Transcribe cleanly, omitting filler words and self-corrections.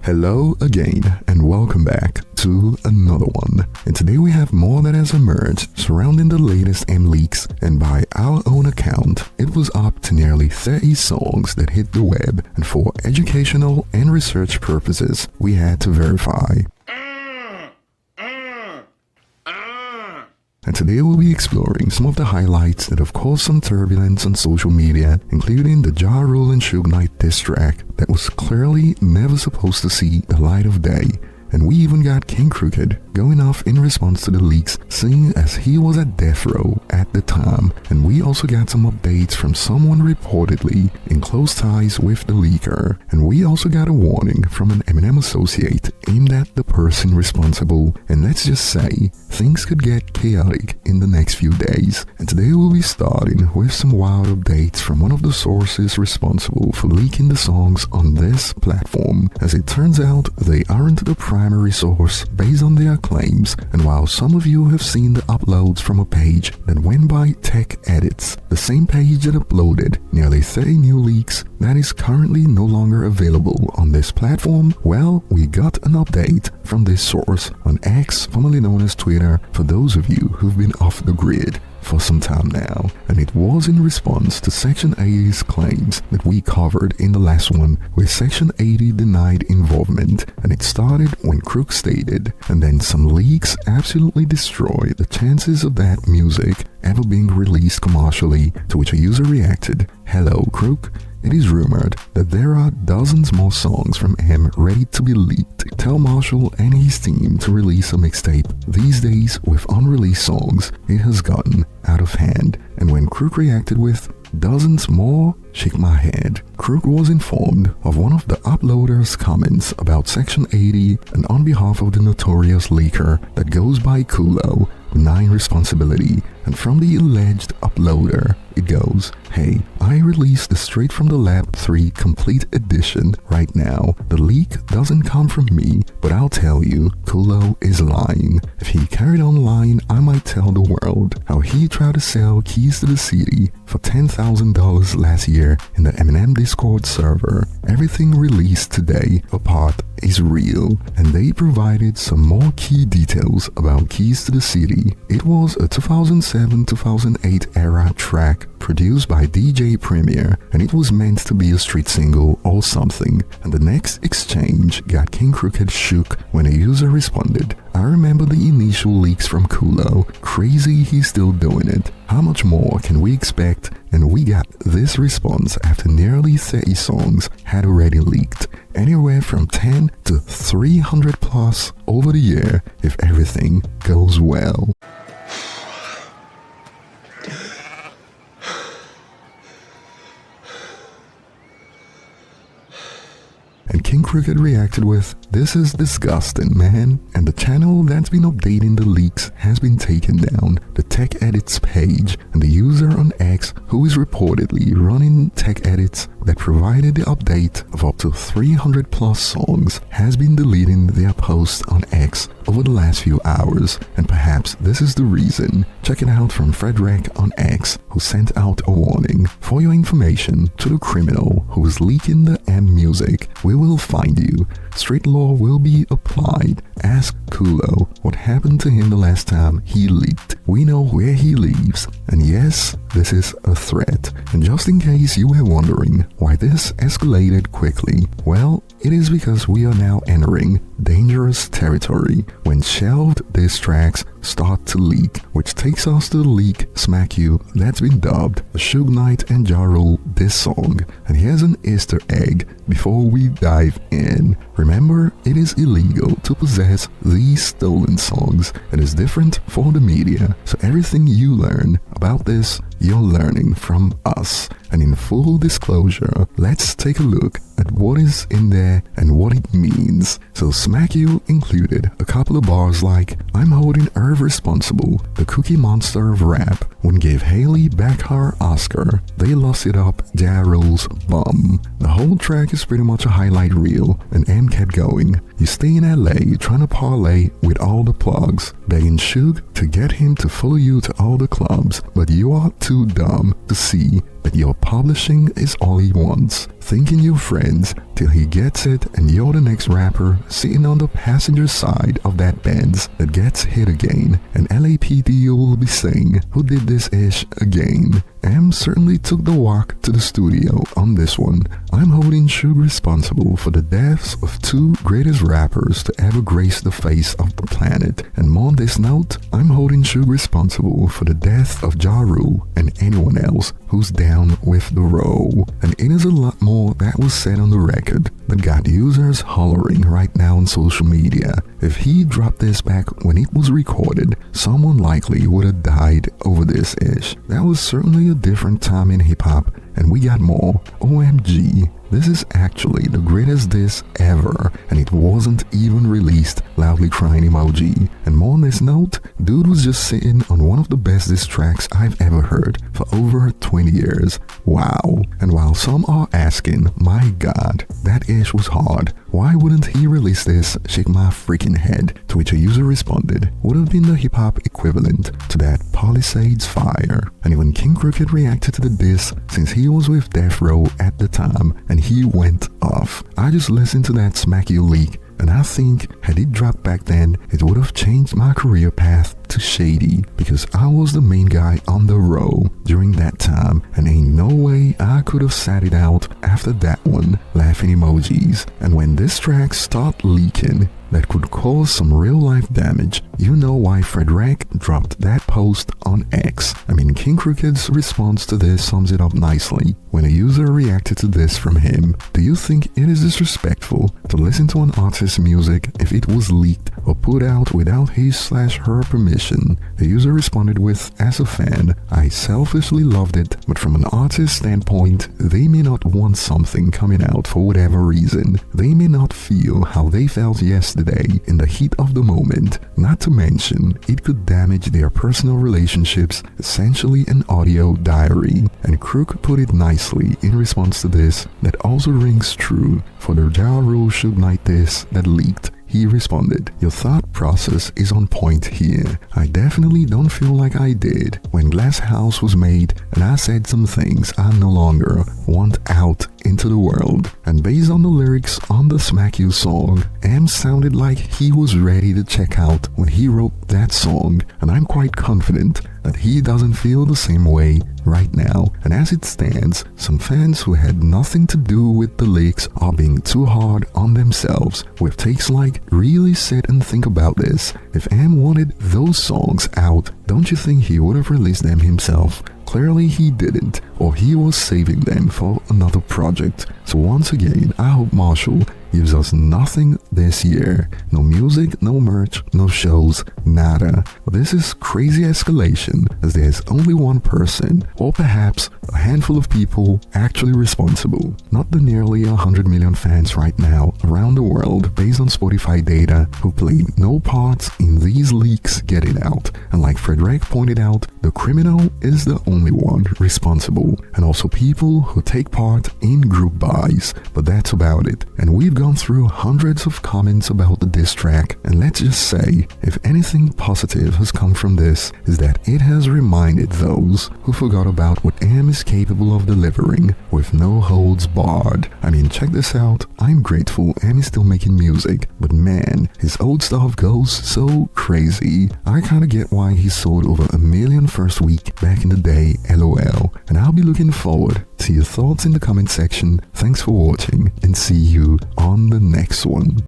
Hello again and welcome back to another one. And today we have more that has emerged surrounding the latest M leaks, and by our own account, it was up to nearly 30 songs that hit the web, and for educational and research purposes, we had to verify. And today we'll be exploring some of the highlights that have caused some turbulence on social media, including the Ja Rule and Suge Knight diss track that was clearly never supposed to see the light of day. And we even got King Crooked going off in response to the leaks, seeing as he was at death row at the time. And we also got some updates from someone reportedly in close ties with the leaker. And we also got a warning from an Eminem associate aimed at the person responsible. And let's just say, things could get chaotic in the next few days. And today we'll be starting with some wild updates from one of the sources responsible for leaking the songs on this platform. As it turns out, they aren't the primary source based on their claims, and while some of you have seen the uploads from a page that went by Tech Edits, the same page that uploaded nearly 30 new leaks that is currently no longer available on this platform, well, we got an update from this source on X, formerly known as Twitter, for those of you who've been off the grid for some time now, and it was in response to Section 80's claims that we covered in the last one, where Section 80 denied involvement, and it started when Crook stated, and then some leaks absolutely destroy the chances of that music ever being released commercially, to which a user reacted, "Hello Crook, it is rumored that there are dozens more songs from M ready to be leaked. Tell Marshall and his team to release a mixtape. These days, with unreleased songs, it has gotten out of hand." And when Crook reacted with, "Dozens more?" Shake my head. Crook was informed of one of the uploader's comments about Section 80, and on behalf of the notorious leaker that goes by Kulo, denying responsibility, and from the alleged uploader, it goes, "Hey, I released the Straight from the Lab 3 Complete Edition right now. The leak doesn't come from me, but I'll tell you, Kulo is lying. If he carried on lying, I might tell the world how he tried to sell Keys to the City for $10,000 last year in the Eminem Discord server. Everything released today apart is real." And they provided some more key details about Keys to the City. It was a 2007-2008 era track produced by DJ Premier, and it was meant to be a street single or something. And the next exchange got King Crooked shook when a user responded, "I remember the initial leaks from Kulo. Crazy he's still doing it. How much more can we expect?" And we got this response after nearly 30 songs had already leaked. Anywhere from 10 to 300 plus over the year if everything goes well. And King Crooked reacted with, "This is disgusting, man." And the channel that's been updating the leaks has been taken down. The Tech Edits page and the user on X who is reportedly running Tech Edits that provided the update of up to 300 plus songs has been deleting their posts on X over the last few hours, and perhaps this is the reason. Check it out from Frederick on X, who sent out a warning. "For your information, to the criminal who is leaking the M music, we will find you. Strict law will be applied. Ask Kulo what happened to him the last time he leaked. We know where he lives." And yes, this is a threat. And just in case you were wondering why this escalated quickly, well, it is because we are now entering dangerous territory when shelved diss tracks start to leak, which takes us to the leak Smack You that's been dubbed the Suge Knight and Ja Rule diss song. And here's an Easter egg before we dive in. Remember, it is illegal to possess these stolen songs. It is different for the media, so everything you learn about this, you're learning from us. And in full disclosure, let's take a look at what is in there and what it means. So Smack You included a couple of bars like, "I'm holding Irv responsible, the cookie monster of rap, when gave Haley back her Oscar, they lost it up, Ja Rule's bum." The whole track is pretty much a highlight reel, and M kept going. "You stay in LA trying to parlay with all the plugs, begging Suge to get him to follow you to all the clubs, but you are too dumb to see that your publishing is all he wants, thinking you're friends till he gets it and you're the next rapper sitting on the passenger side of that Benz that gets hit again, and LAPD will be saying, who did this ish again? M certainly took the walk to the studio on this one. I'm holding Suge responsible for the deaths of two greatest rappers to ever grace the face of the planet, and more on this note, I'm holding Suge responsible for the death of Ja Rule and anyone else who's down with the row. And it is a lot more that was said on the record that got users hollering right now on social media. If he dropped this back when it was recorded, someone likely would have died over this ish. That was certainly a different time in hip-hop, and we got more. OMG, this is actually the greatest diss ever, and it wasn't even released. Loudly crying emoji. And more on this note, dude was just sitting on one of the best diss tracks I've ever heard for over 20 years. Wow. And while some are asking, my god, that ish was hard, why wouldn't he release this? Shake my freaking head. To which a user responded, would have been the hip-hop equivalent to that Palisades fire. And even King Crooked reacted to the diss since he was with Death Row at the time, and he went off. I just listened to that Smack You leak, and I think had it dropped back then, it would have changed my career path to shady, because I was the main guy on the row during that time, and ain't no way I could have sat it out after that one. Laughing emojis. And when this track start leaking, that could cause some real-life damage, you know why Fredwreck dropped that post on X. I mean, King Crooked's response to this sums it up nicely. When a user reacted to this from him, do you think it is disrespectful to listen to an artist's music if it was leaked or put out without his/her permission? The user responded with, as a fan, I selfishly loved it, but from an artist's standpoint, they may not want something coming out for whatever reason. They may not feel how they felt yesterday in the heat of the moment. Not to mention, it could damage their personal relationships, essentially an audio diary. And Crook put it nicely in response to this that also rings true for the Ja Rule Suge Knight diss that leaked. He responded, your thought process is on point here. I definitely don't feel like I did when Glass House was made and I said some things I no longer want out into the world. And based on the lyrics on the Smack You song, M sounded like he was ready to check out when he wrote that song, and I'm quite confident that he doesn't feel the same way right now. And as it stands, some fans who had nothing to do with the leaks are being too hard on themselves with takes like, really sit and think about this. If M wanted those songs out, don't you think he would have released them himself? Clearly he didn't, or he was saving them for another project. So once again, I hope Marshall gives us nothing this year. No music, no merch, no shows, nada. This is crazy escalation, as there's only one person, or perhaps a handful of people, actually responsible. Not the nearly 100 million fans right now around the world based on Spotify data who played no parts in these leaks getting out. And like Fredwreck pointed out, the criminal is the only one responsible, and also people who take part in group buys. But that's about it. And we've gone through hundreds of comments about the diss track, and let's just say, if anything positive has come from this, is that it has reminded those who forgot about what M is capable of delivering with no holds barred. I mean, check this out, I'm grateful M is still making music, but man, his old stuff goes so crazy. I kinda get why he sold over 1 million first week back in the day, LOL. And I'll be looking forward to your thoughts in the comment section. Thanks for watching, and see you on the next one.